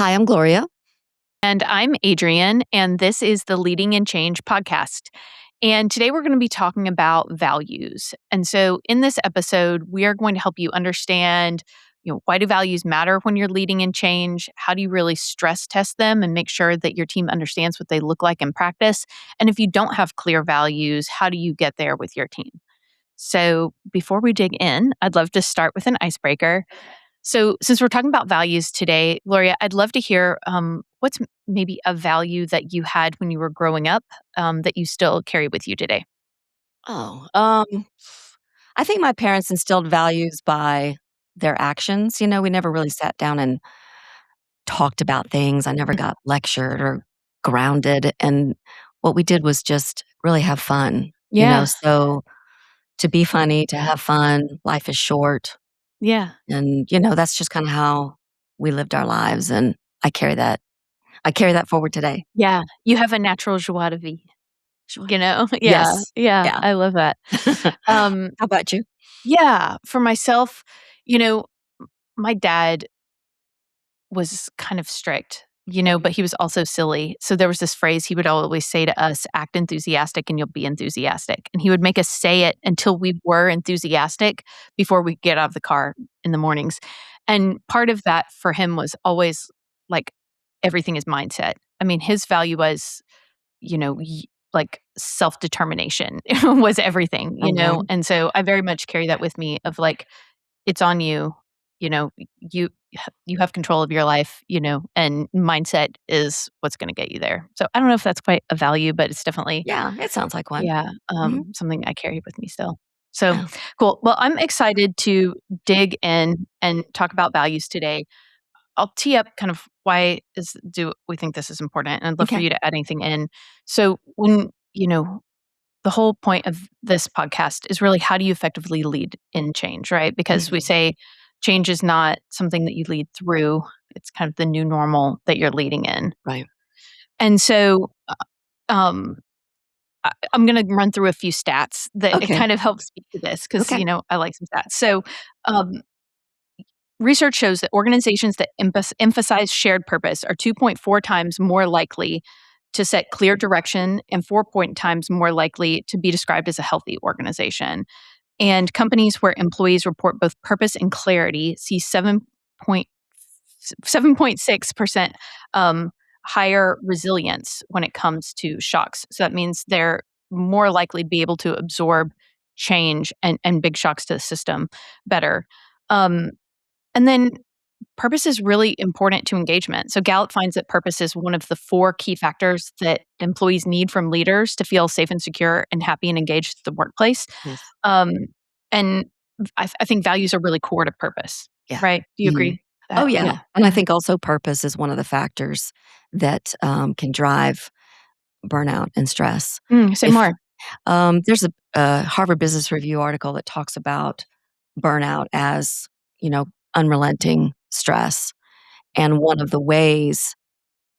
Hi, I'm Gloria. And I'm Adrian, and this is the Leading and Change podcast. And today we're going to be talking about values. And so in this episode, we are going to help you understand, why do values matter when you're leading and change? How do you really stress test them and make sure that your team understands what they look like in practice? And if you don't have clear values, how do you get there with your team? So before we dig in, I'd love to start with an icebreaker. So, since we're talking about values today, Gloria, I'd love to hear what's maybe a value that you had when you were growing up that you still carry with you today. Oh, I think my parents instilled values by their actions. We never really sat down and talked about things. I never Mm. got lectured or grounded. And what we did was just really have fun. Yeah, So to be funny, to have fun, life is short. yeah, And that's just kind of how we lived our lives. And I carry that. I carry that forward today. yeah. You have a natural joie de vivre. Sure. Yeah, Yes. yeah. Yeah. I love that. Um, How about you? yeah, for myself, you know, my dad was kind of strict, but he was also silly. So there was this phrase he would always say to us, act enthusiastic and you'll be enthusiastic. And he would make us say it until we were enthusiastic before we get out of the car in the mornings. And part of that for him was always like everything is mindset. I mean, his value was, like self determination was everything, Mhm. And so I very much carry that with me of like, it's on you. You know, you you have control of your life, and mindset is what's gonna get you there. So I don't know if that's quite a value, but it's definitely, Yeah, it sounds like one. yeah, Mhm. something I carry with me still. So Yeah. cool. Well, I'm excited to dig in and talk about values today. I'll tee up kind of why do we think this is important, and I'd love for Okay. you to add anything in. So when, the whole point of this podcast is really how do you effectively lead in change, right? Because we Mhm. say change is not something that you lead through, it's kind of the new normal that you're leading in. Right. And so um, I'm going to run through a few stats that it Okay. kind of helps speak to this because, Okay. I like some stats. So um, research shows that organizations that emphasize shared purpose are 2.4 times more likely to set clear direction and 4 times more likely to be described as a healthy organization. And companies where employees report both purpose and clarity see 7.6% higher resilience when it comes to shocks. So that means they're more likely to be able to absorb change and big shocks to the system better. Um, and then purpose is really important to engagement. So Gallup finds that purpose is one of the four key factors that employees need from leaders to feel safe and secure and happy and engaged at the workplace. Yes. Um, and I think values are really core to purpose, Yeah. right? Do you Mhm. agree? Oh, That yeah. yeah. And I think also purpose is one of the factors that, can drive burnout and stress. Say If more. there's a Harvard Business Review article that talks about burnout as, you know, unrelenting stress, and one of the ways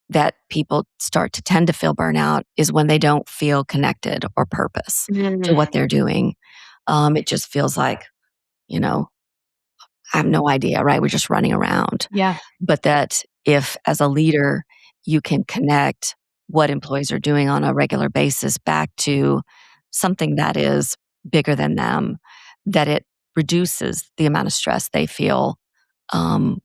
that people start to tend to feel burnout is when they don't feel connected or purpose to what Mm, they're doing. It just feels like, you know, I have no idea, right? We're just running around. yeah, But that if, as a leader, you can connect what employees are doing on a regular basis back to something that is bigger than them, that it reduces the amount of stress they feel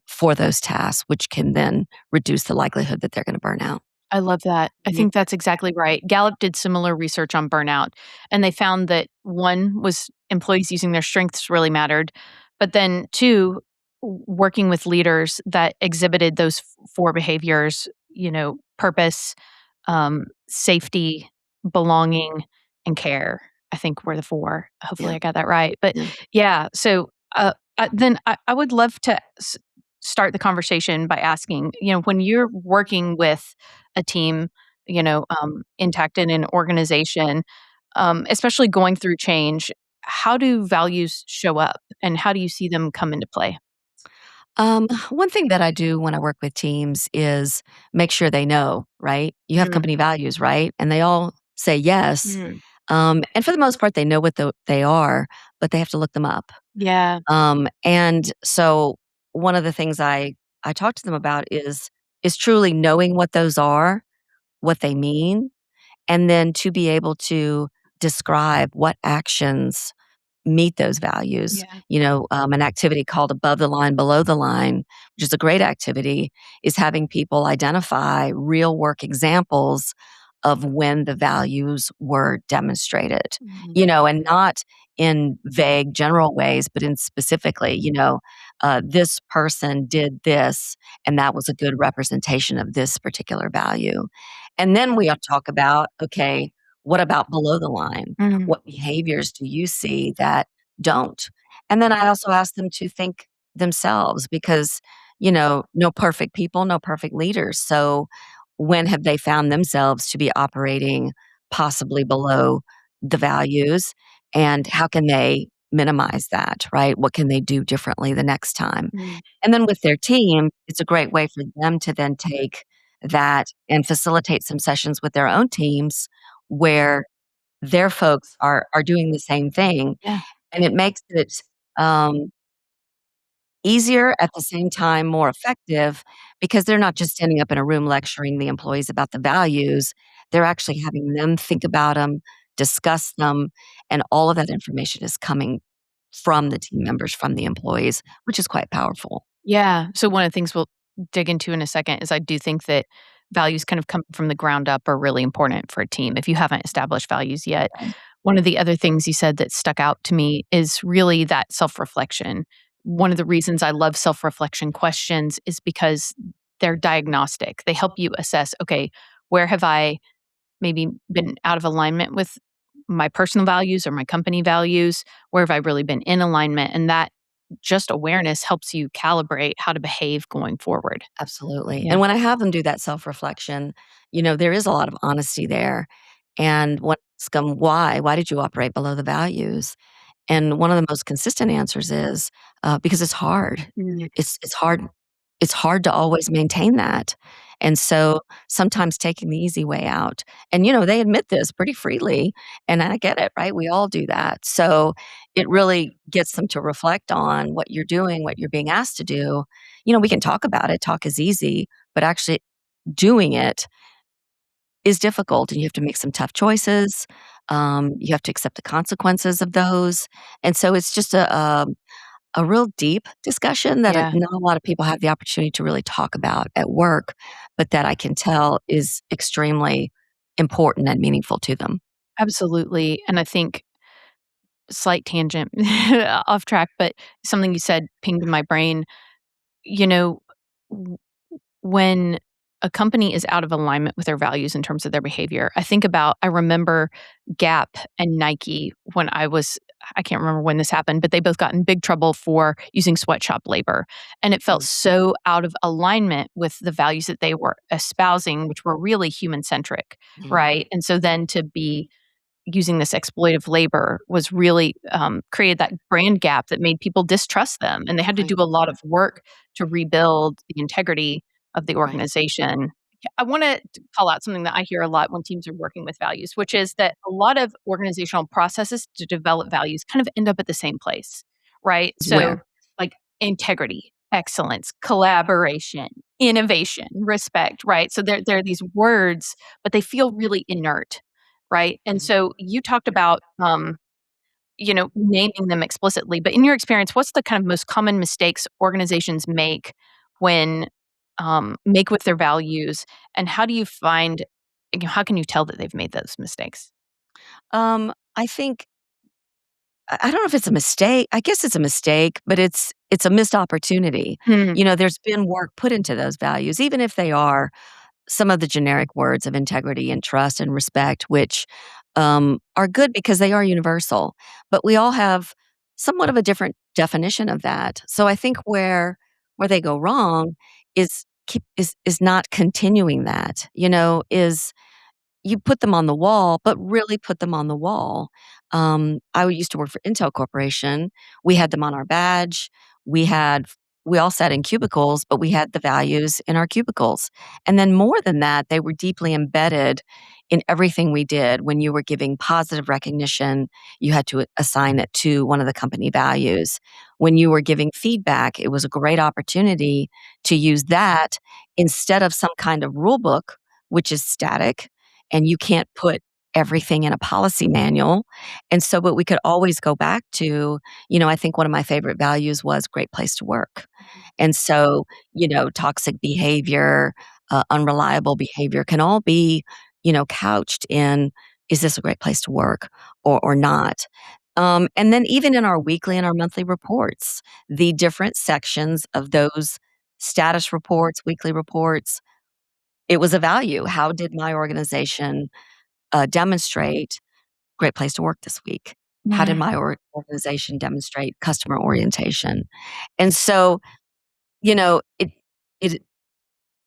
for those tasks, which can then reduce the likelihood that they're going to burn out. I love that. I Mhm. think that's exactly right. Gallup did similar research on burnout, and they found that one was employees using their strengths really mattered, but then two, working with leaders that exhibited those four behaviors, purpose, safety, belonging, and care. I think were the four. Hopefully, Yeah, I got that right. But yeah. yeah, so then I would love to start the conversation by asking, when you're working with a team, intact in an organization, especially going through change, how do values show up and how do you see them come into play? One thing that I do when I work with teams is make sure they know, right? You have Mm, company values, right? And they all say yes. mm, And for the most part, they know what they are, but they have to look them up. yeah. And so one of the things I talk to them about is is truly knowing what those are, what they mean, and then to be able to describe what actions meet those values. Yeah. An activity called above the line, below the line, which is a great activity, is having people identify real work examples of when the values were demonstrated, Mhm. and not in vague general ways, but in specifically, this person did this, and that was a good representation of this particular value. And then we ought to talk about, okay, what about below the line? Mhm. What behaviors do you see that don't? And then I also ask them to think themselves because, no perfect people, no perfect leaders. So when have they found themselves to be operating possibly below the values? And how can they minimize that, right? What can they do differently the next time? Mm. And then with their team, it's a great way for them to then take that and facilitate some sessions with their own teams where their folks are doing the same thing, Yeah. and it makes it, um, easier, at the same time, more effective because they're not just standing up in a room lecturing the employees about the values, they're actually having them think about them, discuss them, and all of that information is coming from the team members, from the employees, which is quite powerful. Yeah. So one of the things we'll dig into in a second is I do think that values kind of come from the ground up are really important for a team if you haven't established values yet. Right. One of the other things you said that stuck out to me is really that self-reflection. One of the reasons I love self-reflection questions is because they're diagnostic. They help you assess, okay, where have I maybe been out of alignment with my personal values or my company values? Where have I really been in alignment? And that just awareness helps you calibrate how to behave going forward. Absolutely. Yeah. And when I have them do that self-reflection, there is a lot of honesty there. And when I ask them, why? Why did you operate below the values? And one of the most consistent answers is, because it's hard. Mm. It's hard it's hard to always maintain that. And so, sometimes taking the easy way out and, they admit this pretty freely, and I get it, right? We all do that. So, it really gets them to reflect on what you're doing, what you're being asked to do. We can talk about it, talk is easy, but actually doing it is difficult, and you have to make some tough choices. You have to accept the consequences of those, and so it's just a real deep discussion that, Yeah, not a lot of people have the opportunity to really talk about at work, but that I can tell is extremely important and meaningful to them. absolutely. And I think slight tangent off track, but something you said pinged in my brain. You know, w- when a company is out of alignment with their values in terms of their behavior, I remember Gap and Nike when I can't remember when this happened, but they both got in big trouble for using sweatshop labor. And it felt Mm, so out of alignment with the values that they were espousing, which were really human centric, mhm, right? And so then to be using this exploitive labor was really created that brand gap that made people distrust them. And they had to right, do a lot of work to rebuild the integrity of the right, organization. I want to call out something that I hear a lot when teams are working with values, which is that a lot of organizational processes to develop values kind of end up at the same place, right? So, where like integrity, excellence, collaboration, innovation, respect, right? So there are these words, but they feel really inert, right? And mhm. so you talked about, naming them explicitly, but in your experience, what's the kind of most common mistakes organizations make with their values, and how do you find, how can you tell that they've made those mistakes? I think I don't know if it's a mistake. I guess it's a mistake, but it's a missed opportunity. Mhm. There's been work put into those values, even if they are some of the generic words of integrity and trust and respect, which are good because they are universal. But we all have somewhat of a different definition of that. So I think where they go wrong is not continuing that. Is you put them on the wall, but really put them on the wall. I used to work for Intel Corporation. We had them on our badge. We had we all sat in cubicles, but we had the values in our cubicles. And then more than that, they were deeply embedded in everything we did. When you were giving positive recognition, you had to assign it to one of the company values. When you were giving feedback, it was a great opportunity to use that instead of some kind of rule book, which is static, and you can't put everything in a policy manual. And so, but we could always go back to, I think one of my favorite values was great place to work. And so, toxic behavior, unreliable behavior can all be, couched in, is this a great place to work or not? And then even in our weekly and our monthly reports, the different sections of those status reports, weekly reports, it was a value. How did my organization demonstrate great place to work this week? How did Mm. my organization demonstrate customer orientation? And so, it it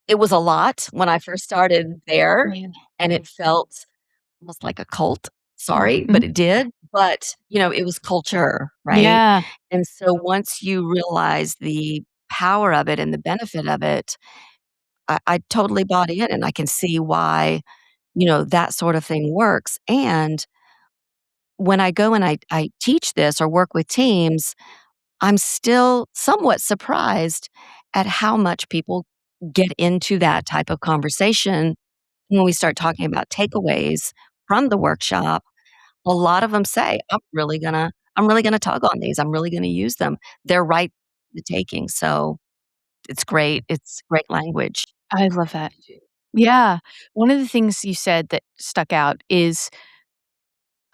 it was a lot when I first started there, Yeah. and it felt almost like a cult. Sorry, but Mhm. it did. But, it was culture, right? Yeah. And so once you realize the power of it and the benefit of it, I totally bought in, and I can see why, that sort of thing works. And when I go and I teach this or work with teams, I'm still somewhat surprised at how much people get into that type of conversation when we start talking about takeaways from the workshop. A lot of them say, I'm really gonna tug on these. I'm really gonna use them. They're right for the taking. So it's great. It's great language. I love that. Yeah. One of the things you said that stuck out is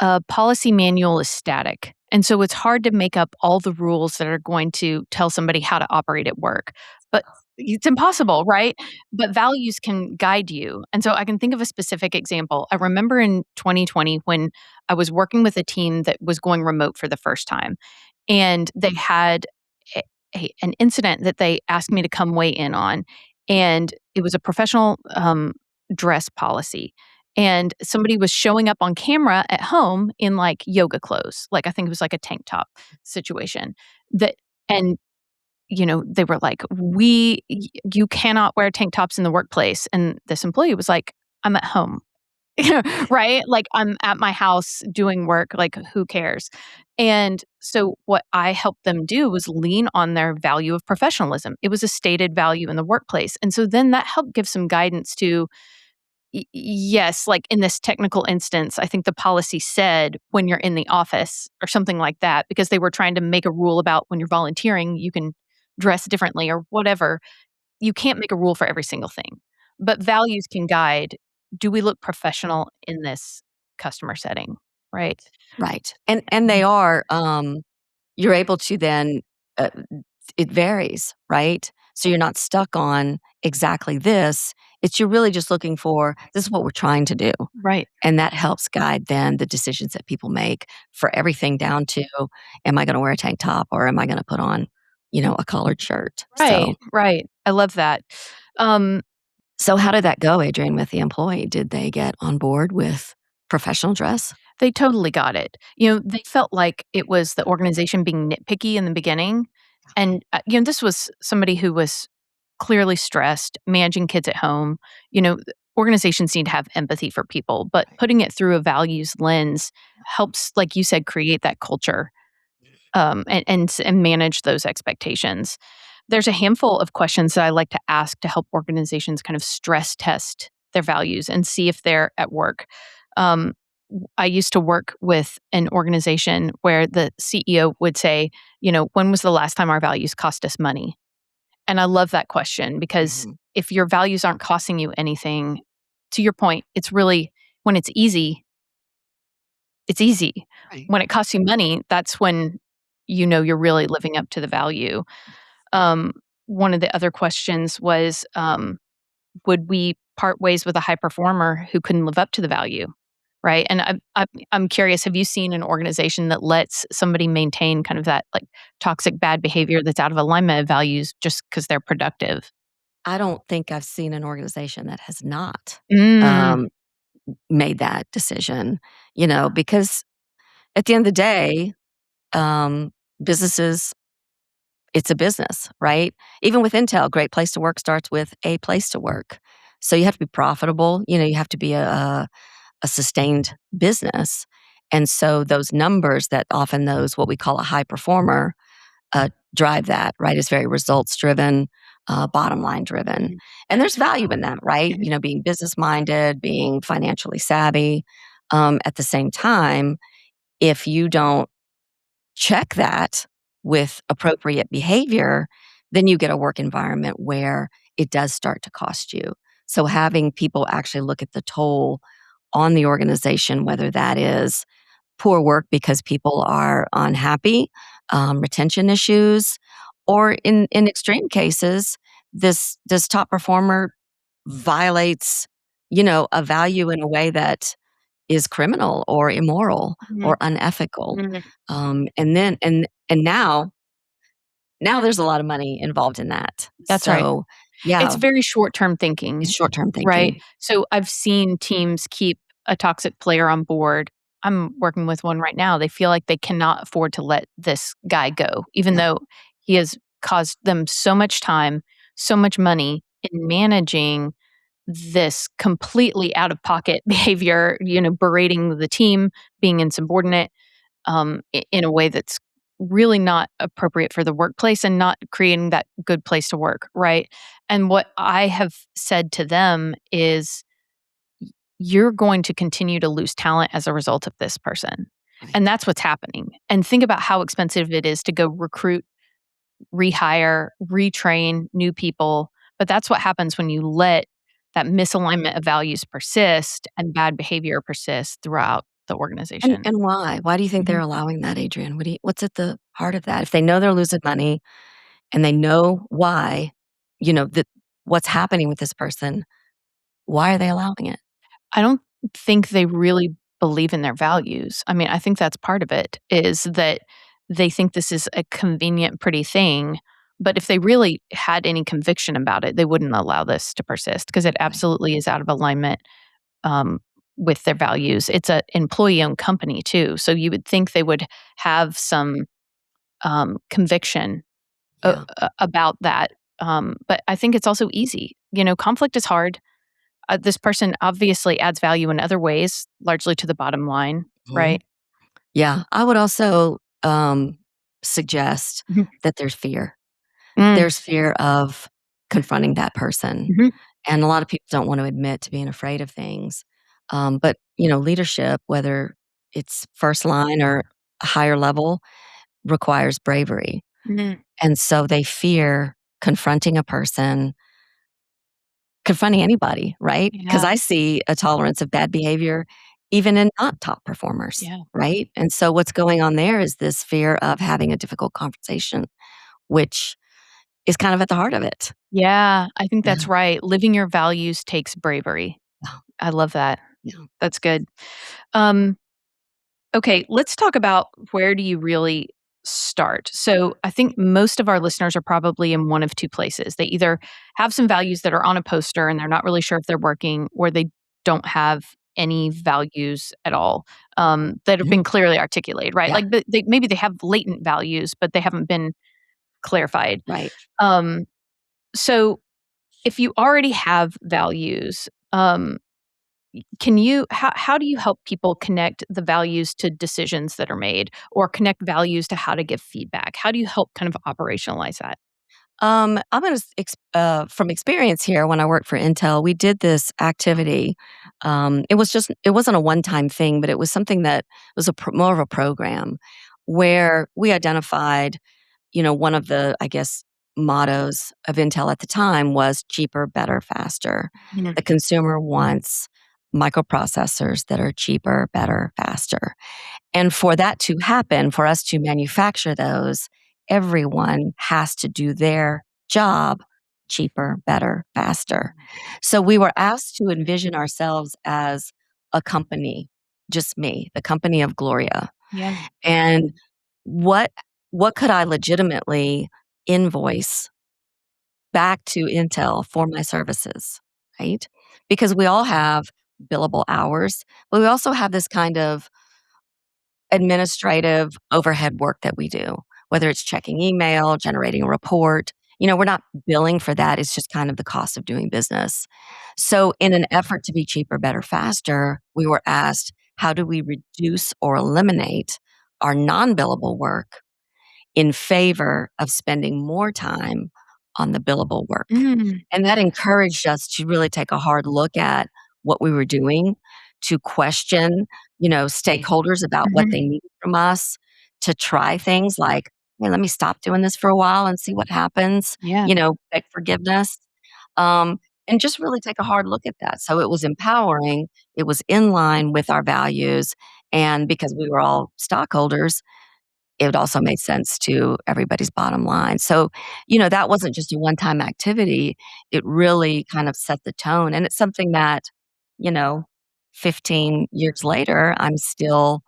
a policy manual is static. And so it's hard to make up all the rules that are going to tell somebody how to operate at work. But it's impossible, right? But values can guide you. And so I can think of a specific example. I remember in 2020 when I was working with a team that was going remote for the first time, and they had an incident that they asked me to come weigh in on. And it was a professional dress policy, and somebody was showing up on camera at home in like yoga clothes. Like I think it was like a tank top situation that and they were like, you cannot wear tank tops in the workplace." And this employee was like, "I'm at home." Right? Like I'm at my house doing work, like who cares? And so what I helped them do was lean on their value of professionalism. It was a stated value in the workplace. And so then that helped give some guidance to yes, like in this technical instance, I think the policy said when you're in the office or something like that, because they were trying to make a rule about when you're volunteering, you can dress differently or whatever. You can't make a rule for every single thing, but values can guide, do we look professional in this customer setting, right? Right. And they are, you're able to then, uh, it varies, right? So you're not stuck on exactly this. It's you're really just looking for, this is what we're trying to do. Right. And that helps guide then the decisions that people make for everything down to, am I gonna wear a tank top or am I gonna put on, a collared shirt? Right, So right. I love that. Um, so how did that go, Adrian, with the employee? Did they get on board with professional dress? they totally got it. They felt like it was the organization being nitpicky in the beginning. And, this was somebody who was clearly stressed, managing kids at home. Organizations need to have empathy for people, but putting it through a values lens helps, like you said, create that culture and manage those expectations. There's a handful of questions that I like to ask to help organizations kind of stress test their values and see if they're at work. Um, I used to work with an organization where the CEO would say, when was the last time our values cost us money? And I love that question because Mhm. if your values aren't costing you anything, to your point, it's really when it's easy. Right. When it costs you money, that's when you're really living up to the value. Um, One of the other questions was, would we part ways with a high performer who couldn't live up to the value? Right. And I'm curious, have you seen an organization that lets somebody maintain kind of that like toxic bad behavior that's out of alignment of values just because they're productive? I don't think I've seen an organization that has not, Mm, um, made that decision, because at the end of the day, businesses it's a business, right? Even with Intel, great place to work starts with a place to work. So you have to be profitable. You have to be a sustained business. And so those numbers that often those what we call a high performer drive that, right? It's very results driven, bottom line driven. And there's value in that, right? Being business minded, being financially savvy. At the same time, if you don't check that with appropriate behavior, then you get a work environment where it does start to cost you. So having people actually look at the toll on the organization, whether that is poor work because people are unhappy, retention issues, or in extreme cases, this top performer violates, a value in a way that is criminal or immoral Mhm. or unethical. Mhm. And now there's a lot of money involved in that. That's right. So, It's yeah, very short-term it's thinking, short-term right? thinking. So I've seen teams keep a toxic player on board. I'm working with one right now. They feel like they cannot afford to let this guy go, even Yeah. though he has caused them so much time, so much money in managing this completely out of pocket behavior, berating the team, being insubordinate, in a way that's really not appropriate for the workplace and not creating that good place to work, right? And what I have said to them is, you're going to continue to lose talent as a result of this person. Right. And that's what's happening. And think about how expensive it is to go recruit, rehire, retrain new people. But that's what happens when you let that misalignment of values persist and bad behavior persist throughout the And organization. and why? Why do you think they're Mhm. allowing that, Adrian? What's at the heart of that? If they know they're losing money and they know why, that what's happening with this person, why are they allowing it? I don't think they really believe in their values. I mean, I think that's part of it, is that they think this is a convenient, pretty thing. But if they really had any conviction about it, they wouldn't allow this to persist because it Right. absolutely is out of alignment um, with their values. It's an employee owned company, too. So you would think they would have some conviction Yeah. about that. But I think it's also easy. Conflict is hard. This person obviously adds value in other ways, largely to the bottom line, Mhm. right? Yeah. I would also, suggest Mhm. that there's fear. Mm, There's fear of confronting that person, mhm. and a lot of people don't want to admit to being afraid of things. But, leadership, whether it's first line or a higher level, requires bravery. Mhm. And so they fear confronting a person, confronting anybody, right? Because Yeah, I see a tolerance of bad behavior even in not top performers, yeah. right? And so what's going on there is this fear of having a difficult conversation, which is kind of at the heart of it. Yeah, I think Yeah. that's right. Living your values takes bravery. Yeah. I love that. Yeah. That's good. Um, okay, let's talk about, where do you really start? So I think most of our listeners are probably in one of two places. They either have some values that are on a poster and they're not really sure if they're working, or they don't have any values at all, that have Mhm. been clearly articulated, right? Yeah. Like maybe they have latent values, but they haven't been clarified. Right. Um, so if you already have values, how do you help people connect the values to decisions that are made, or connect values to how to give feedback? How do you help kind of operationalize that? I'm gonna from experience here. When I worked for Intel, we did this activity. It wasn't a one time thing, but it was something that was more of a program where we identified. One of the, I guess, mottos of Intel at the time was cheaper, better, faster. Mhm. The consumer wants microprocessors that are cheaper, better, faster. And for that to happen, for us to manufacture those, everyone has to do their job cheaper, better, faster. So we were asked to envision ourselves as a company, just me, the company of Gloria. Yeah. And what what could I legitimately invoice back to Intel for my services, right? Because we all have billable hours, but we also have this kind of administrative overhead work that we do. whether it's checking email, generating a report. We're not billing for that. It's just kind of the cost of doing business. So, in an effort to be cheaper, better, faster, we were asked, how do we reduce or eliminate our non billable work in favor of spending more time on the billable work? Mm. And that encouraged us to really take a hard look at what we were doing, to question, stakeholders about what Mhm. they need from us, to try things like, hey, let me stop doing this for a while and see what happens, Yeah. beg forgiveness, um, and just really take a hard look at that. So it was empowering, it was in line with our values. And because we were all stockholders, it also made sense to everybody's bottom line. So, that wasn't just a one-time activity. It really kind of set the tone. And it's something that, you know, 15 years later, I still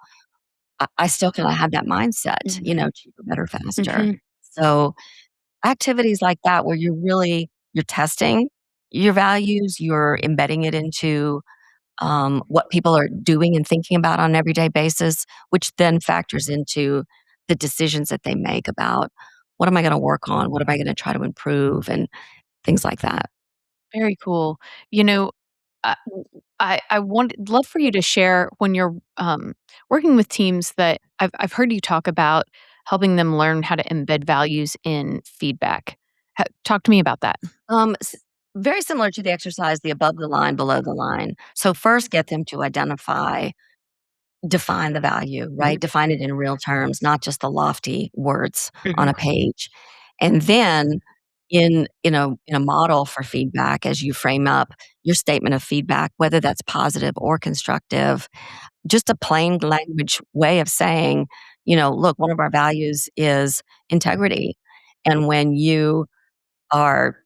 kind of have that mindset, Mhm. cheaper, better, faster. Mhm. So activities like that where you're testing your values, you're embedding it into what people are doing and thinking about on an everyday basis, which then factors into the decisions that they make about what am I going to work on? What am I going to try to improve? And things like that. Very cool. You know, uh, I want love for you to share when you're, working with teams that I've heard you talk about helping them learn how to embed values in feedback. Talk to me about that. Um, s- Very similar to the exercise, the above the line, below the line. So, first, get them to define the value, right? Mhm. Define it in real terms, not just the lofty words on Mhm. a page. And then in a model for feedback, as you frame up your statement of feedback, whether that's positive or constructive, just a plain language way of saying, look, one of our values is integrity. And when you are,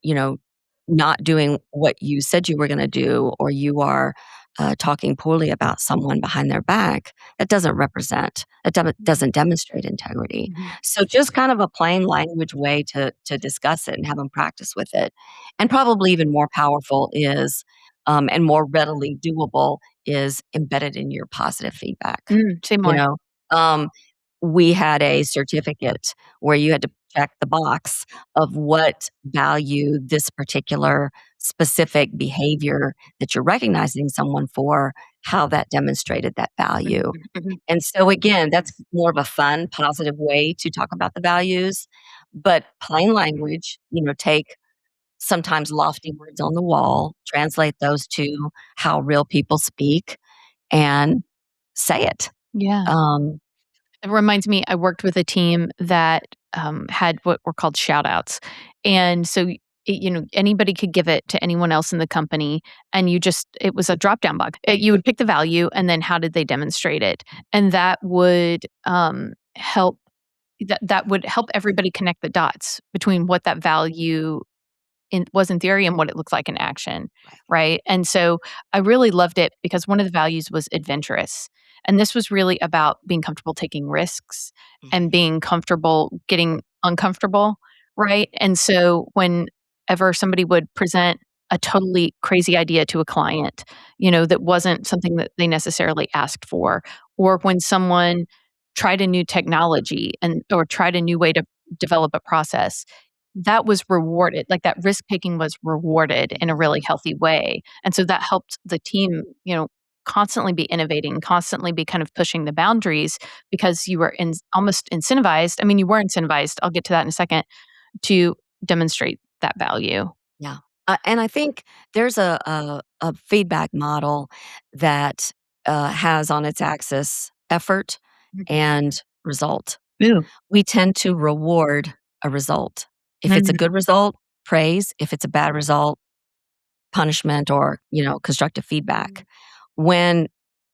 not doing what you said you were going to do, or you are talking poorly about someone behind their back, that doesn't demonstrate integrity. Mhm. So just kind of a plain language way to discuss it and have them practice with it. And probably even more powerful is, and more readily doable, is embedded in your positive feedback. Say You more. know, um, we had a certificate where you had to check the box of what value this particular specific behavior that you're recognizing someone for, how that demonstrated that Mhm. value. Mhm. And so again, that's more of a fun, positive way to talk about the values, but plain language, take sometimes lofty words on the wall, translate those to how real people speak and say it. Yeah. Um, It reminds me, I worked with a team that, had what were called shout outs. And so, anybody could give it to anyone else in the company, and it was a drop down box. You would pick the value, and then how did they demonstrate it? And that would, help everybody connect the dots between what that value was in theory and what it looks like in action, right. right? And so I really loved it because one of the values was adventurous. And this was really about being comfortable taking risks and Mhm. being comfortable getting uncomfortable, right? And so whenever somebody would present a totally crazy idea to a client, that wasn't something that they necessarily asked for, or when someone tried a new technology or tried a new way to develop a process, that was rewarded, like, that risk taking was rewarded in a really healthy way, and so that helped the team, constantly be innovating, constantly be kind of pushing the boundaries because you were almost incentivized. I mean, you were incentivized, I'll get to that in a second, to demonstrate that value. Yeah. And I think there's a feedback model that has on its axis effort Mhm. and result. Ooh. We tend to reward a result. If it's a Mhm. good result, praise. If it's a bad result, punishment or, constructive feedback. When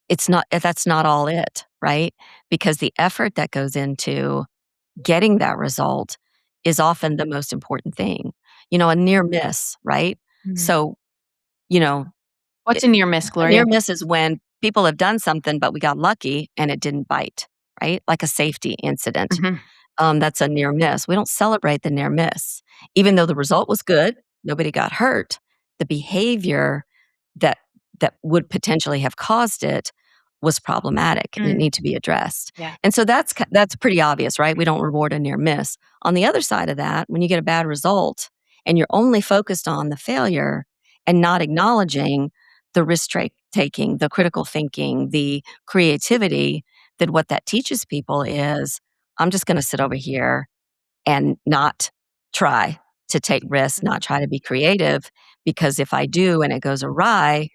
if that's not all it, right? Because the effort that goes into getting that result is often the most important thing. A near miss, right? Mhm. So, you know, What's it, in your miss, a near Gloria? miss is when people have done something, but we got lucky and it didn't bite, right? Like a safety incident. Mhm. That's a near miss. We don't celebrate the near miss. Even though the result was good, nobody got hurt, the behavior that that would potentially have caused it was problematic and it Mm. needed to be addressed. Yeah. And so that's pretty obvious, right? We don't reward a near miss. On the other side of that, when you get a bad result and you're only focused on the failure and not acknowledging the taking, the critical thinking, the creativity, that what that teaches people is, I'm just going to sit over here and not try to take risks, not try to be creative, because if I do and it goes awry,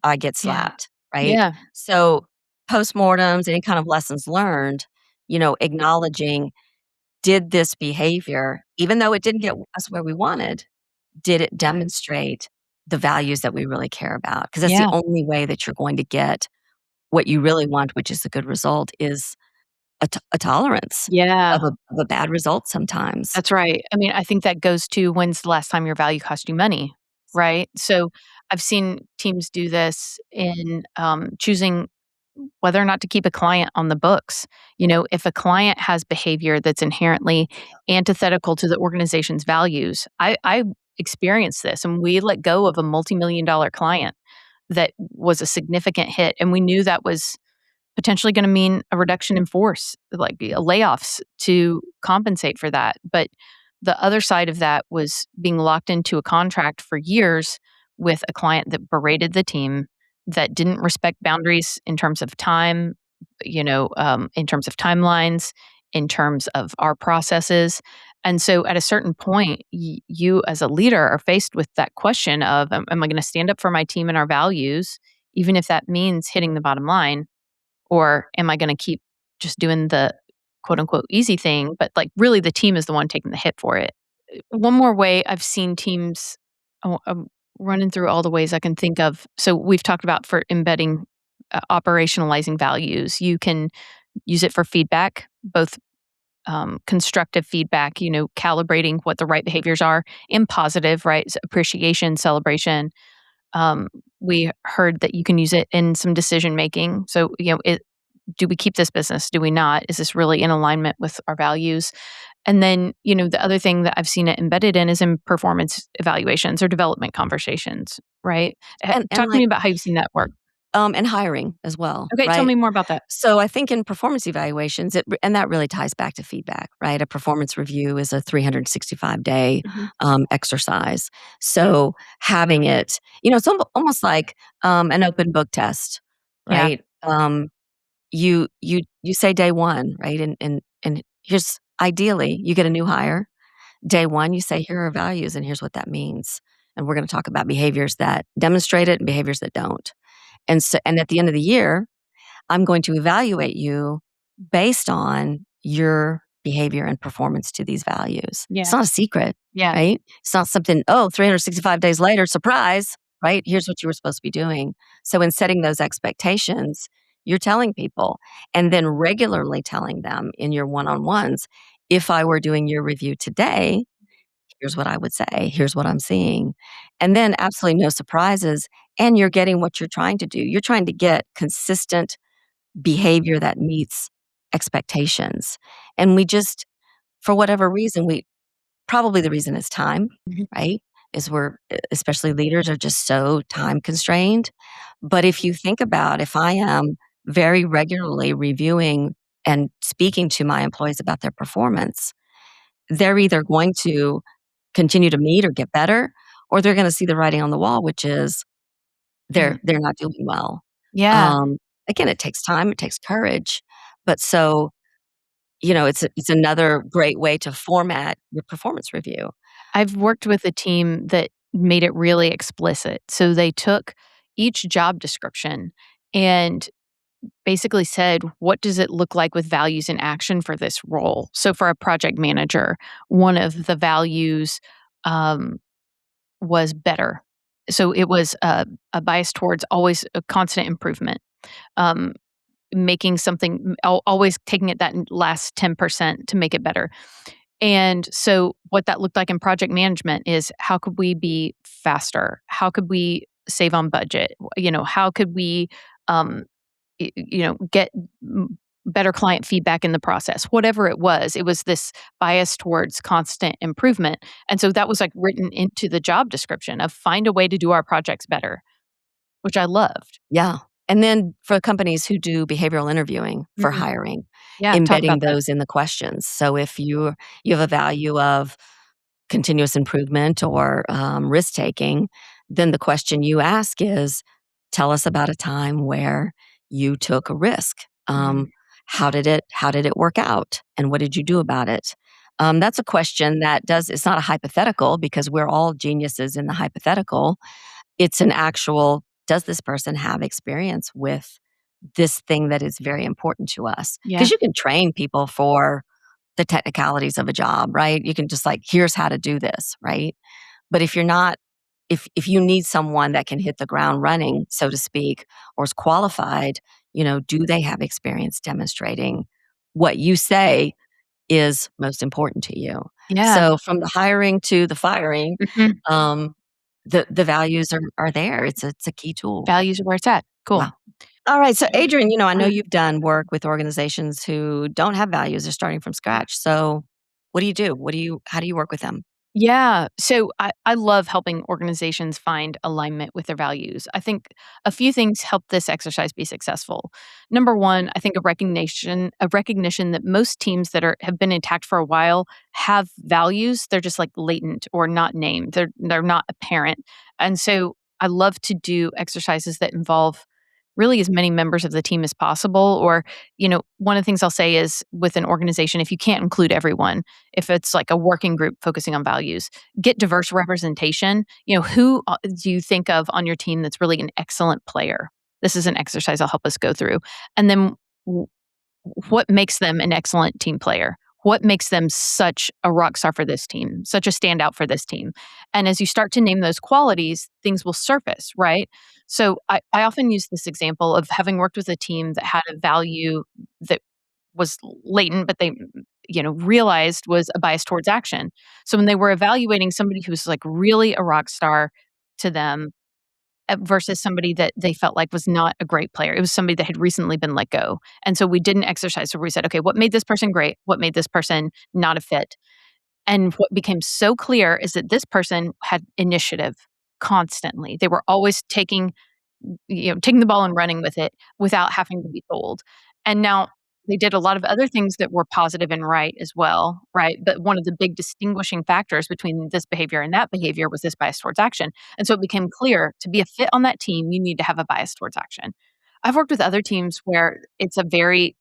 I get Yeah. slapped, right? Yeah. So postmortems, any kind of lessons learned, acknowledging, did this behavior, even though it didn't get us where we wanted, did it demonstrate the values that we really care about? Because that's the Yeah. only way that you're going to get what you really want, which is a good result, is a tolerance Yeah. of a bad result sometimes. That's right. I mean, I think that goes to when's the last time your value cost you money, right? So I've seen teams do this in choosing whether or not to keep a client on the books. If a client has behavior that's inherently antithetical to the organization's values, I experienced this, and we let go of a multi-million-dollar client that was a significant hit, and we knew that was potentially going to mean a reduction in force, like layoffs to compensate for that. But the other side of that was being locked into a contract for years with a client that berated the team, that didn't respect boundaries in terms of time, in terms of timelines, in terms of our processes. And so at a certain point, you as a leader are faced with that question of, am I going to stand up for my team and our values, even if that means hitting the bottom line? Or am I gonna keep just doing the quote unquote easy thing, but like really the team is the one taking the hit for it? One more way I've seen teams, I'm running through all the ways I can think of. So we've talked about for embedding, operationalizing values. You can use it for feedback, both constructive feedback, calibrating what the right behaviors are, and positive, right? Appreciation, celebration. We heard that you can use it in some decision making. So, do we keep this business? Do we not? Is this really in alignment with our values? And then, the other thing that I've seen it embedded in is in performance evaluations or development conversations, right? And Talk to me like, about how you've seen that work. and hiring as well, Okay, tell right? me more about that. So I think in performance evaluations, and that really ties back to feedback, right? A performance review is a 365-day Mhm. exercise. So having it, it's almost like an open book test, Yeah. right? You say day one, right? And here's, ideally, you get a new hire. Day one, you say, here are our values, and here's what that means. And we're going to talk about behaviors that demonstrate it and behaviors that don't. And at the end of the year, I'm going to evaluate you based on your behavior and performance to these values. It's Yeah. not a secret, Yeah. right? It's not something, oh, 365 days later, surprise, right? Here's what you were supposed to be doing. So in setting those expectations, you're telling people, and then regularly telling them in your one-on-ones, if I were doing your review today, here's what I would say, here's what I'm seeing. And then absolutely no surprises. And you're getting what you're trying to do. You're trying to get consistent behavior that meets expectations. And we just, for whatever reason, probably the reason is time, Mhm. right? Is we're, especially leaders, are just so time constrained. But if you think about, if I am very regularly reviewing and speaking to my employees about their performance, they're either going to continue to meet or get better, or they're going to see the writing on the wall, which is Mhm. they're not doing well. Yeah. Um, Again, it takes time, it takes courage, but so, it's another great way to format your performance review. I've worked with a team that made it really explicit. So they took each job description and basically said, what does it look like with values in action for this role? So for a project manager, one of the values um, was better. So it was a bias towards always a constant improvement, um, making something, always taking it that last 10% to make it better. And so what that looked like in project management is, how could we be faster? How could we save on budget? How could we um, get better client feedback in the process? Whatever it was this bias towards constant improvement. And so that was like written into the job description of, find a way to do our projects better, which I loved. Yeah, And then for companies who do behavioral interviewing for Mm. hiring, Yeah, talk embedding about that. those in the questions. So if you have a value of continuous improvement or risk taking, then the question you ask is, tell us about a time where you took a risk. Mm. How did it work out, and what did you do about it? That's a question that does. It's not a hypothetical because we're all geniuses in the hypothetical. It's an actual. Does this person have experience with this thing that is very important to us? Yeah. Because you can train people for the technicalities of a job, right? You can just like, here's how to do this, right? But if you're not, if you need someone that can hit the ground running, so to speak, or is qualified, do they have experience demonstrating what you say is most important to you? Yeah. So from the hiring to the firing, Mhm. um, the values are there. It's a key tool. Values are where it's at. Cool. Wow. All right. So Adrian, I know you've done work with organizations who don't have values, they're starting from scratch. So what do you do? How do you work with them? Yeah. So I love helping organizations find alignment with their values. I think a few things help this exercise be successful. Number one, I think a recognition that most teams that have been intact for a while have values. They're just like latent or not named. They're not apparent. And so I love to do exercises that involve really as many members of the team as possible. Or, one of the things I'll say is with an organization, if you can't include everyone, if it's like a working group focusing on values, get diverse representation. Who do you think of on your team that's really an excellent player? This is an exercise I'll help us go through. And then what makes them an excellent team player? What makes them such a rock star for this team, such a standout for this team? And as you start to name those qualities, things will surface, right? So I often use this example of having worked with a team that had a value that was latent, but they realized was a bias towards action. So when they were evaluating somebody who was like really a rock star to them, versus somebody that they felt like was not a great player. It was somebody that had recently been let go. And so we did an exercise where we said, okay, what made this person great? What made this person not a fit? And what became so clear is that this person had initiative constantly. They were always taking the ball and running with it without having to be told. And now they did a lot of other things that were positive and right as well, right? But one of the big distinguishing factors between this behavior and that behavior was this bias towards action. And so it became clear to be a fit on that team, you need to have a bias towards action. I've worked with other teams where it's a very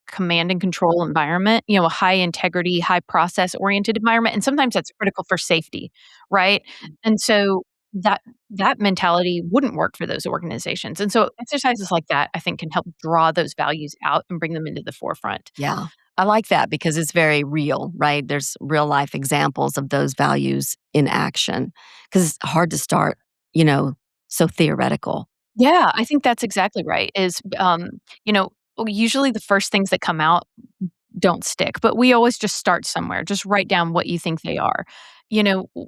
command and control environment, a high integrity, high process oriented environment. And sometimes that's critical for safety, right? And so that mentality wouldn't work for those organizations. And so exercises like that, I think, can help draw those values out and bring them into the forefront. Yeah. I like that because it's very real, right? There's real life examples of those values in action because it's hard to start, you know, so theoretical. Yeah, I think that's exactly right. Usually the first things that come out don't stick, but we always just start somewhere. Just write down what you think they are.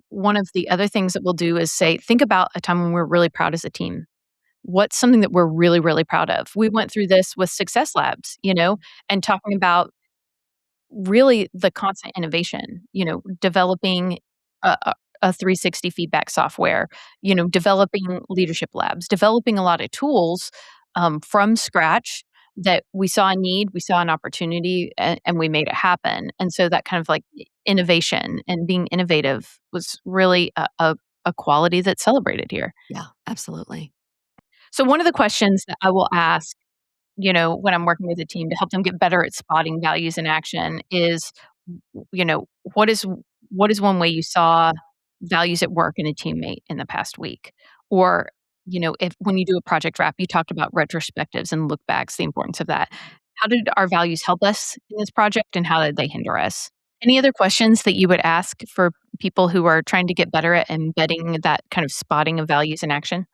One of the other things that we'll do is say, think about a time when we're really proud as a team. What's something that we're really, really proud of? We went through this with Success Labs, and talking about really the constant innovation, developing a 360 feedback software, developing leadership labs, developing a lot of tools from scratch that we saw a need, we saw an opportunity, and we made it happen. And so that kind of like innovation and being innovative was really a quality that's celebrated here. Yeah, absolutely. So, one of the questions that I will ask when I'm working with a team to help them get better at spotting values in action is, you know, what is what is one way you saw values at work in a teammate in the past week? Or, if when you do a project wrap, you talked about retrospectives and look backs, the importance of that. How did our values help us in this project and how did they hinder us? Any other questions that you would ask for people who are trying to get better at embedding that kind of spotting of values in action?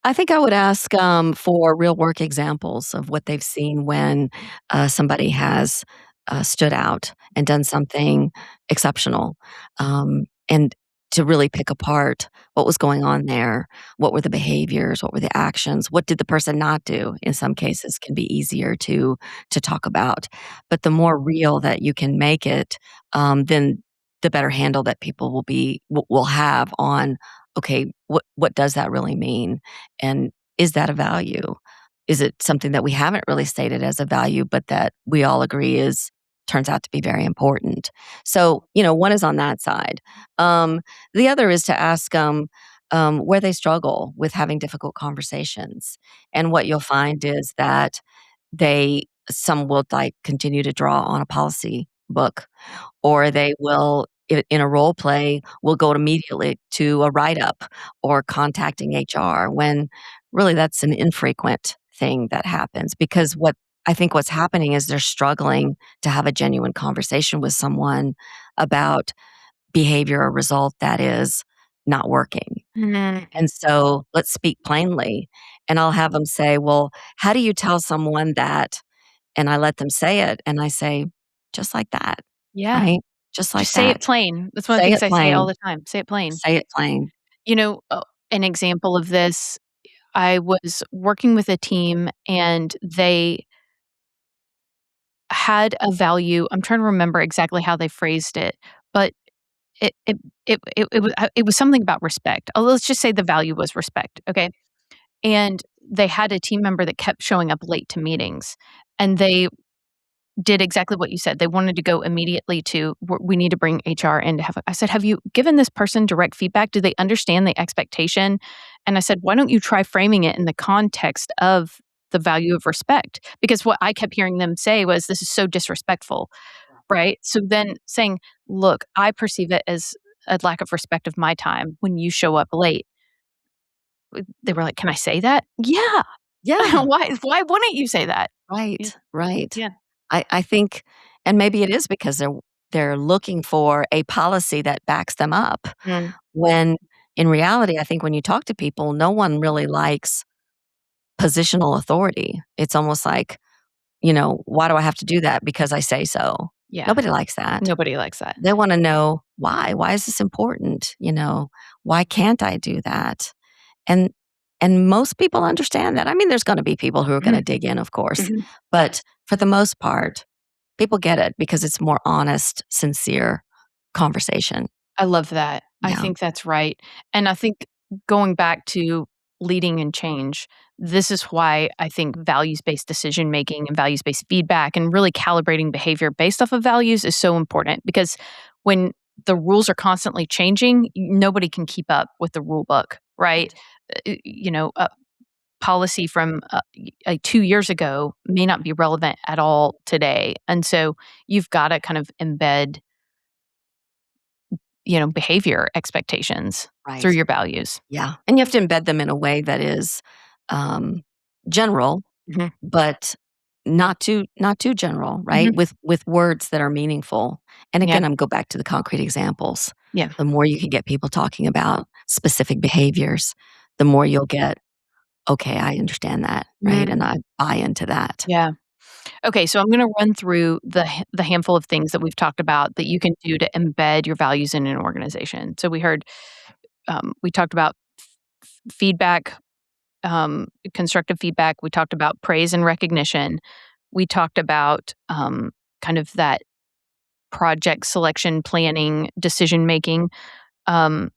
I think I would ask for real work examples of what they've seen when somebody has stood out and done something exceptional, and to really pick apart what was going on there. What were the behaviors? What were the actions? What did the person not do? In some cases, can be easier to talk about. But the more real that you can make it, then the better handle that people will have on, okay, what does that really mean? And is that a value? Is it something that we haven't really stated as a value, but that we all agree is turns out to be very important? So, one is on that side. The other is to ask where they struggle with having difficult conversations. And what you'll find is that some will like continue to draw on a policy book, or they will in a role play will go immediately to a write-up or contacting HR when really that's an infrequent thing that happens, because what's happening is they're struggling to have a genuine conversation with someone about behavior or result that is not working. Mhm. And so let's speak plainly. And I'll have them say, "Well, how do you tell someone that?" And I let them say it, and I say, "Just like that, Yeah. right? Just like Just say it that. plain. That's one of the Say things it I say all plain. the time. Say it plain. Say it plain." You know, an example of this, I was working with a team and they had a value. I'm trying to remember exactly how they phrased it, but it it it was something about respect. Oh, let's just say the value was respect, okay? And they had a team member that kept showing up late to meetings, and they did exactly what you said. They wanted to go immediately to, "We need to bring HR in to have I said, "Have you given this person direct feedback? Do they understand the expectation?" And I said, "Why don't you try framing it in the context of the value of respect?" Because what I kept hearing them say was, "This is so disrespectful," right? So then saying, "Look, I perceive it as a lack of respect of my time when you show up late." They were like, "Can I say that?" "Yeah." Yeah, Why wouldn't you say that? Yeah, right, right. yeah. I think and maybe it is because they're looking for a policy that backs them up, Mm. when in reality, I think when you talk to people, no one really likes positional authority. It's almost like, "Why do I have to do that? Because I say so." Yeah. Nobody likes that. Nobody likes that. They wanna know why. Why is this important? Why can't I do that? And and most people understand that. I mean, there's gonna be people who are gonna Mhm, dig in, of course, mhm. but for the most part, people get it because it's more honest, sincere conversation. I love that. I Yeah, think that's right, and I think going back to leading and change, this is why I think values-based decision making and values-based feedback and really calibrating behavior based off of values is so important because when the rules are constantly changing, nobody can keep up with the rule book, right? right. Policy from 2 years ago may not be relevant at all today, and so you've gotta kind of embed behavior expectations through Right. your values. Yeah, and you have to embed them in a way that is, um, general, Mhm, but not too general, right? mhm. With words that are meaningful. And Yeah, again, I'm go back to the concrete examples. yeah. The more you can get people talking about specific behaviors, the more you'll get, "Okay, I understand that," right? Mm, And I buy into that. yeah. Okay, so I'm gonna run through the handful of things that we've talked about that you can do to embed your values in an organization. So we talked about feedback, constructive feedback. We talked about praise and recognition. We talked about, kind of that project selection, planning, decision making. Um,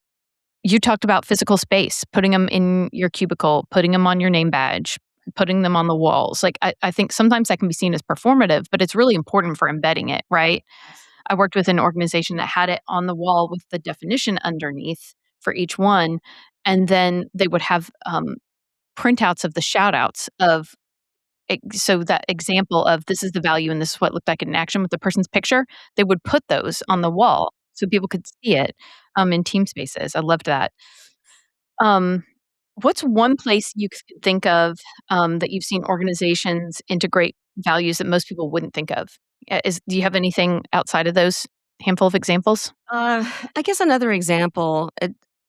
You talked about physical space, putting them in your cubicle, putting them on your name badge, putting them on the walls. Like, I think sometimes that can be seen as performative, but it's really important for embedding it, right? I worked with an organization that had it on the wall with the definition underneath for each one, and then they would have, printouts of the shout outs of so that example of this is the value and this is what it looked like in action with the person's picture, they would put those on the wall so people could see it, in team spaces. I loved that. Um, what's one place you can think of, that you've seen organizations integrate values that most people wouldn't think of? Do you have anything outside of those handful of examples? I guess another example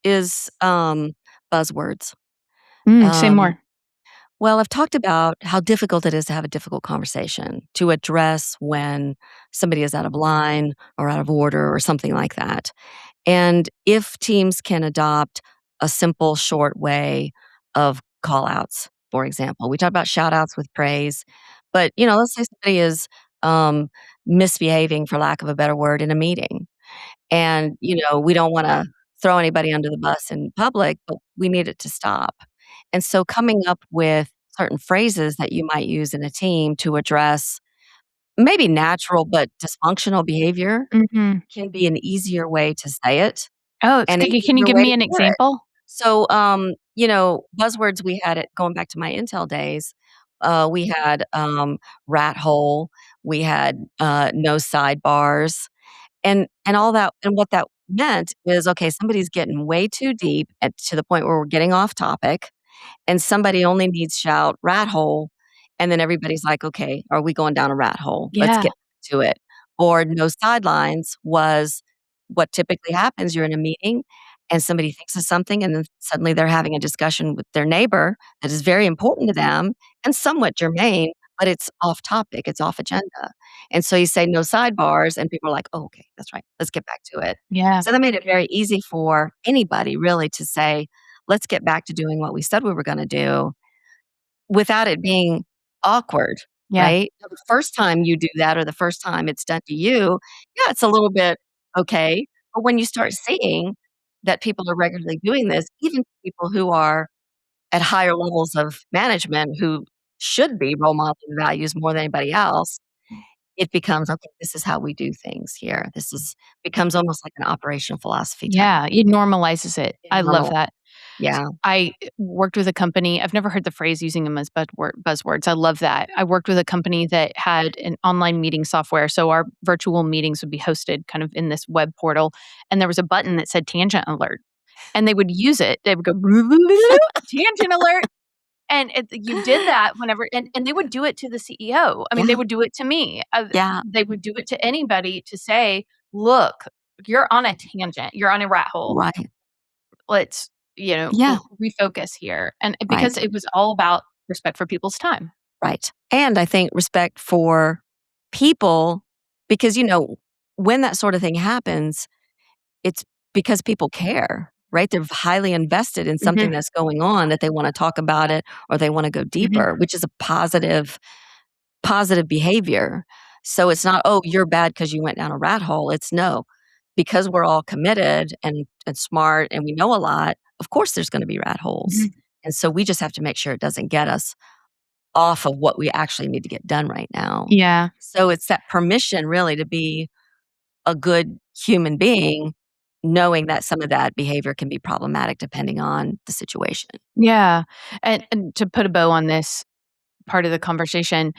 is buzzwords. Say Um, more. well, I've talked about how difficult it is to have a difficult conversation, to address when somebody is out of line or out of order or something like that. And if teams can adopt a simple, short way of call outs, for example, we talk about shout outs with praise, but let's say somebody is um, misbehaving, for lack of a better word, in a meeting. And we don't want to throw anybody under the bus in public, but we need it to stop. And so coming up with certain phrases that you might use in a team to address maybe natural but dysfunctional behavior Mhm. can be an easier way to say it Oh, and an can you easier give way to me an hear it. example? So, buzzwords we had it going back to my Intel days. We had rat hole, we had no sidebars, and all that. And what that meant is, okay, somebody's getting way too deep to the point where we're getting off topic, and somebody only needs shout rat hole, and then everybody's like, okay, are we going down a rat hole? Let's Yeah. get to it. Or no sidelines was what typically happens. You're in a meeting and somebody thinks of something, and then suddenly they're having a discussion with their neighbor that is very important to them and somewhat germane, but it's off topic, it's off agenda. And so you say no sidebars, and people are like, oh, okay, that's right, let's get back to it. Yeah. So that made it very easy for anybody really to say, let's get back to doing what we said we were gonna do without it being awkward, Yeah. right? So the first time you do that or the first time it's done to you, yeah, it's a little bit okay, but when you start seeing that people are regularly doing this, even people who are at higher levels of management who should be role modeling values more than anybody else, it becomes, "Okay, this is how we do things here." This is becomes almost like an operational philosophy type Yeah, it normalizes it. thing, I love normal. that. Yeah. I worked with a company. I've never heard the phrase using them as buzzwords. I love that. I worked with a company that had an online meeting software. So our virtual meetings would be hosted kind of in this web portal. And there was a button that said tangent alert. And they would use it. They would go tangent alert. And you did that whenever, and they would do it to the CEO. I mean, they Yeah, would do it to me. yeah, They would do it to anybody to say, look, you're on a tangent. You're on a rat hole. right. Let's, Yeah, refocus here. And because right. it was all about respect for people's time. Right. And I think respect for people because, when that sort of thing happens, it's because people care, right? They're highly invested in something Mhm, that's going on that they want to talk about it or they want to go mhm. deeper, which is a positive behavior. So it's not, oh, you're bad because you went down a rat hole. It's no, because we're all committed and smart and we know a lot, of course there's going to be rat holes. Mhm. And so we just have to make sure it doesn't get us off of what we actually need to get done right now. Yeah. So it's that permission really to be a good human being, knowing that some of that behavior can be problematic depending on the situation. Yeah. And to put a bow on this part of the conversation,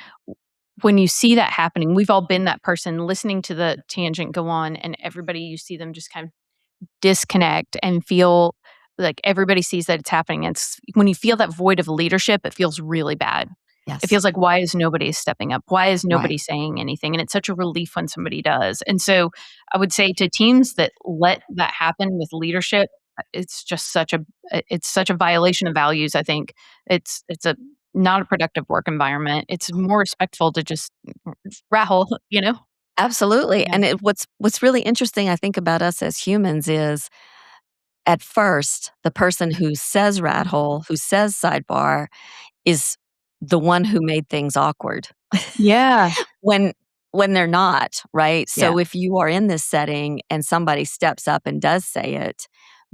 when you see that happening, we've all been that person listening to the tangent go on, and everybody, you see them just kind of disconnect and feel like everybody sees that it's happening. It's when you feel that void of leadership, it feels really bad. It Yes. feels like, why is nobody stepping up? Why is Right. nobody saying anything? And it's such a relief when somebody does. And so I would say to teams that let that happen with leadership, it's just it's such a violation of values. I think it's a not a productive work environment. It's more respectful to just rattle. Absolutely. Yeah. And what's really interesting, I think, about us as humans is at first, the person who says rat hole, who says sidebar, is the one who made things awkward. Yeah. When when they're not, right? Yeah. So if you are in this setting and somebody steps up and does say it,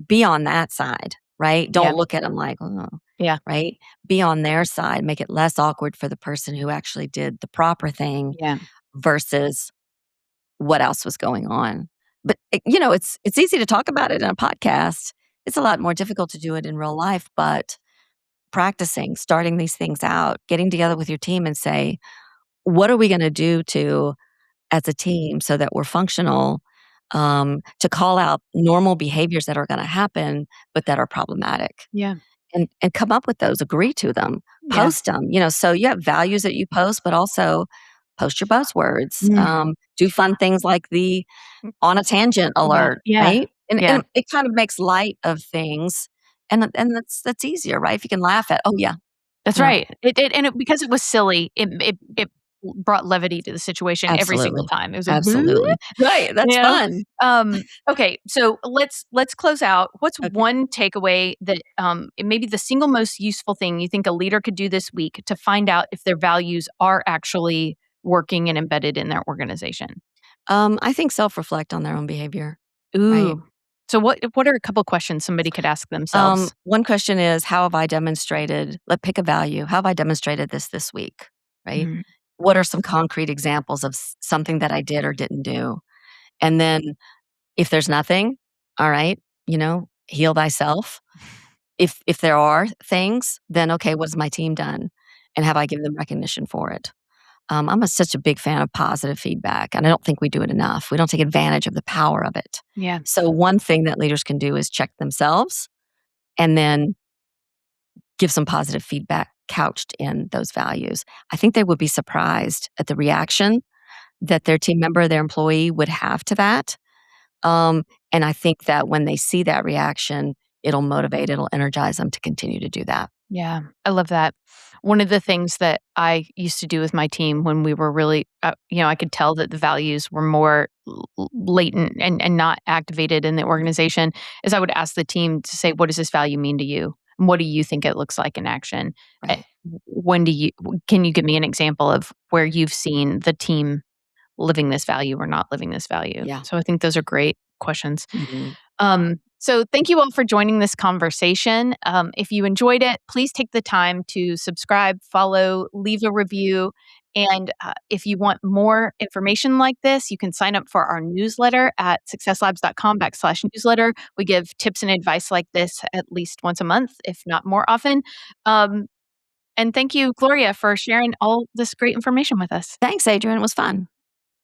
be on that side, right? Yeah. Don't look at them like, "Oh," Yeah. right? Be on their side, make it less awkward for the person who actually did the proper thing Yeah. versus what else was going on. But, it's easy to talk about it in a podcast. It's a lot more difficult to do it in real life, but practicing, starting these things out, getting together with your team and say, "What are we gonna do to as a team so that we're functional, to call out normal behaviors that are gonna happen, but that are problematic. Yeah. And come up with those, agree to them, Yeah. post them, so you have values that you post, but also post your buzzwords, Mm. do fun things like the on a tangent Yeah, alert, yeah, right? And yeah. and it kind of makes light of things, and that's easier, right? If you can laugh at, "Oh, yeah, That's yeah, right. It because it was silly, it brought levity to the situation every single absolutely, time. It was like, absolutely." Right, that's you know? fun. Okay, so let's close out. What's Okay. one takeaway that, it may be the single most useful thing you think a leader could do this week to find out if their values are actually working and embedded in their organization? I think self-reflect on their own behavior, right? Ooh. So what are a couple questions somebody could ask themselves? One question is, how have I demonstrated, pick a value. How have I demonstrated this week, right? Mhm. What are some concrete examples of something that I did or didn't do? And then if there's nothing, all right, heal thyself. If there are things, then okay, what has my team done? And have I given them recognition for it? Such a big fan of positive feedback, and I don't think we do it enough. We don't take advantage of the power of it. Yeah. So one thing that leaders can do is check themselves and then give some positive feedback couched in those values. I think they would be surprised at the reaction that their team member, their employee would have to that. And I think that when they see that reaction, it'll motivate, it'll energize them to continue to do that. Yeah, I love that. One of the things that I used to do with my team when we were really, I could tell that the values were more latent and not activated in the organization is I would ask the team to say, what does this value mean to you? And what do you think it looks like in action? Right. Can you give me an example of where you've seen the team living this value or not living this value? Yeah. So I think those are great questions. Mhm. So thank you all for joining this conversation. If you enjoyed it, please take the time to subscribe, follow, leave a review. And if you want more information like this, you can sign up for our newsletter at successlabs.com/newsletter. We give tips and advice like this at least once a month, if not more often. And thank you, Gloria, for sharing all this great information with us. Thanks, Adrian. It was fun.